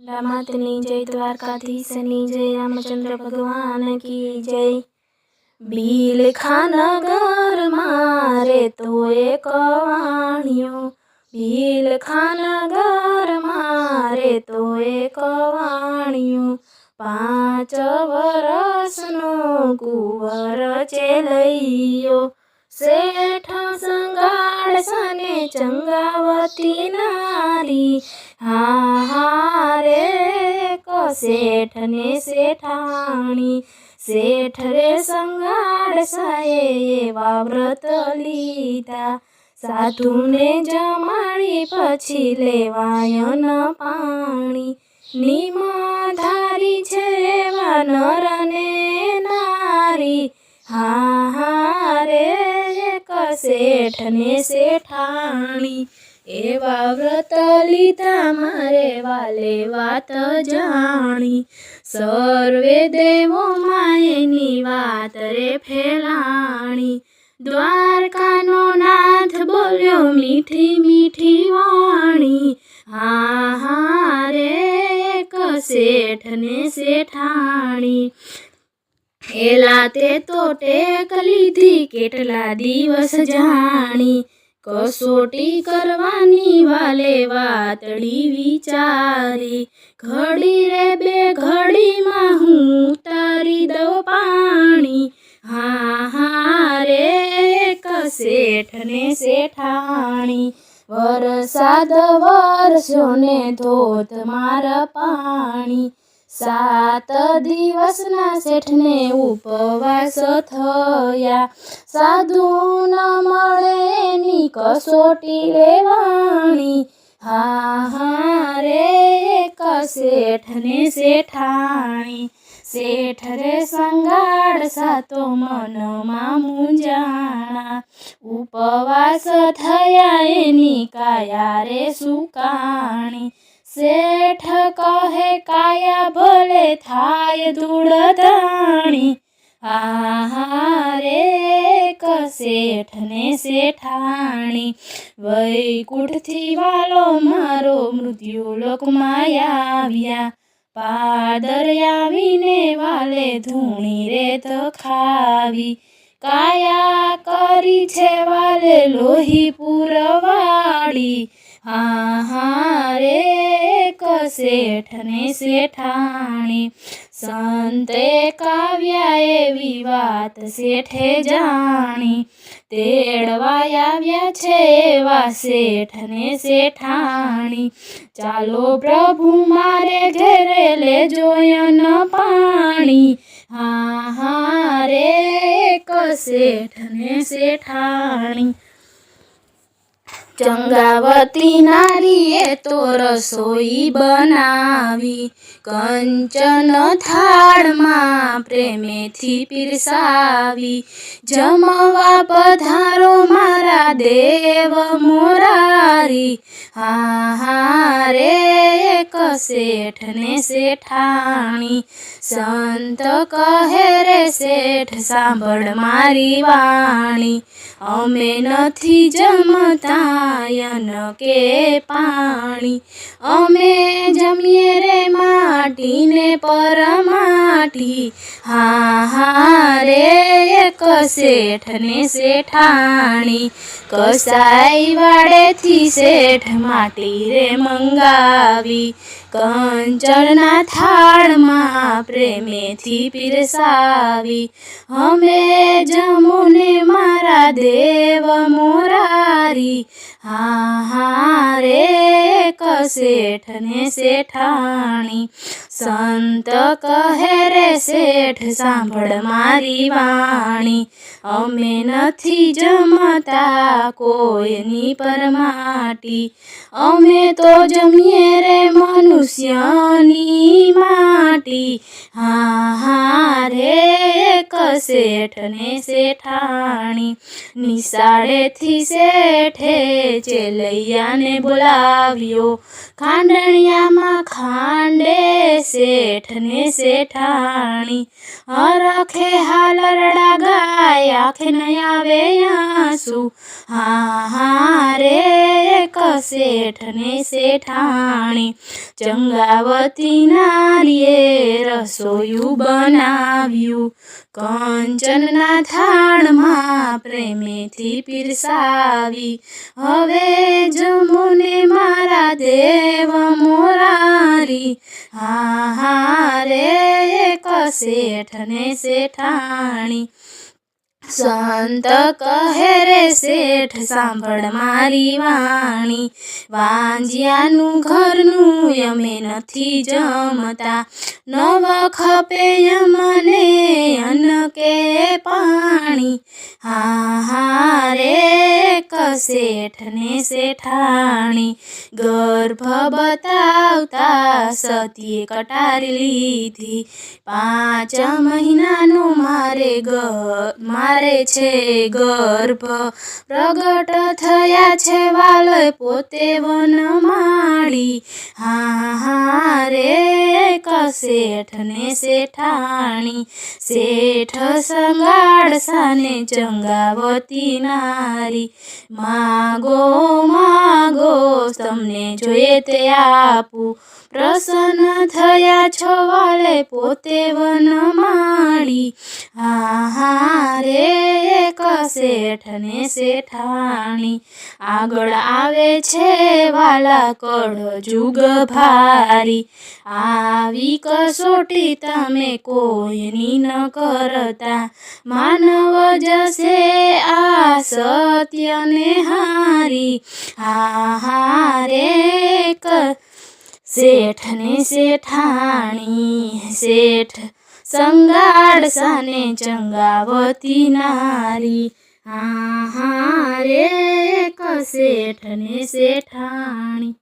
मातनी जय, द्वारकाधीशनी जय, रामचंद्र भगवान की जय। बील खानगर मारे तो एक वाणियो, बील खानगर मारे तो एक वाणियो। 5 वरसनो कुंवर चेलैयो, सेठ संगाड़सने चंगावती नारी। हा रे सेठ ने सेठाणी, सेठ रे संगाड़साए एवा व्रत लीधा। साधु ने जमाड़ी पछी लेवायन पाणी। निमधारी छे एवा नर ने नारी। हा रे सेठ ने सेठाणी, एवा व्रत लीधा मारे वाले वात जाणी। सर्वे देवो मायेनी वात रे फेलाणी। द्वारकानो नाथ बोल्यो मीठी मीठी वाणी। हा रे सेठ ने सेठाणी, एला ते तो टेक लीधी केटला दिवस जाणी। कसोटी करवानी वाले वातड़ी विचारी। घड़ी रे बे घड़ी में हूँ तारी दो पानी। हा रे सेठ ने सेठाणी, वरसाद वरस्यो ने धोध मार पाणी। 7 दिवसना सेठने उपवास थया। साधु न मळे नी कसोटी लेवाणी। हा रे सेठ ने सेठाणी, सेठ रे संगाड़सा तो मन मा मूंझाणा। उपवास थया एनी काया रे सुकाणी। सेठ कहे काया भले थाय धूड़धाणी। हा रे सेठ ने सेठाणी, वैकुंठ थी वालो मारो मृत्यु लोक मायाव्या। पादरयावीने वाले धूणी रे तो खावी। काया करी छे वाले लोही पुरवाड़ी। हा रे सेठ ने सेठाणी, संते काव्या एवी वात सेठे जाणी। तेड़वाया व्या छे एवा सेठ ने सेठाणी। चालो प्रभु मारे घरे ले जोयन पाणी। हा रे सेठ ने सेठाणी, चंगावती नारीए तो रसोई बनावी। कंचन थाळ मां प्रेमेथी पीरसावी। जमवा पधारो मारा देव मोरारी। हा रे सेठ ने सेठाणी, संत कहे रे सेठ सांभळ मारी वाणी। अमे नथी जमतायन के पाणी। अमे जमीए रे माटी ने परमाटी। हा रे सेठ ने सेठाणी, कसाई वाड़े थी सेठ माटी रे मंगावी। कंचना थाळ मां प्रेमे थी पीरसावी। हमे जमुने मारा देव मोरारी। हा रे सेठ ने सेठाणी, संत कहे रे सेठ सांभळ मारी वाणी। अमे नथी जमता कोईनी परमाटी। अमे तो जमीए रे मनुष्यनी माटी। हा रे सेठ ने सेठाणी, निसाड़े थी सेठे चेलैया ने बोलाव्यो। खांडणिया मां खांडे શેઠ ને શેઠાણી હરખે હાલરડા ગાય આંખે ન આવે આંસુ હા રે એક શેઠ ને શેઠાણી ચંગાવતી નારીએ રસોયું બનાવ્યું કંચનના થાળમાં પ્રેમેથી પીરસાવી હવે જમોને મારા દેવ મોરારી હા રે એક શેઠ ને શેઠાણી સંત કહે રે શેઠ સાંભળ મારી વાણી વાંજિયાનું ઘરનું અમે નથી જમતા નવ ખપે મને અન્ન કે પાણી હા રે એક શેઠ ને શેઠાણી ગર્ભ બતાવતા સતીએ કટારી લીધી 5 મહિનાનો મારે છે ગર્ભ પ્રગટ થયા છે વાલય પોતે વનમાળી હા રે એક શેઠ ને શેઠાણી શેઠ સંગાડસાને ચંગાવતી નારી માગો તમને જોઈએ તે આપું પ્રસન્ન થયા છો વાલે પોતે વનમાળી હા રે એક શેઠ ને શેઠાણી આગળ આવે છે વાલા કળજુગ ભારી આવી કસોટી તમે કોઈની ન કરતા માનવ જશે આ સત્યને હારી હા રે એક શેઠ ને શેઠાણી શેઠ સંગાડસાને ચંગાવતી નારી હા રે એક શેઠ ને શેઠાણી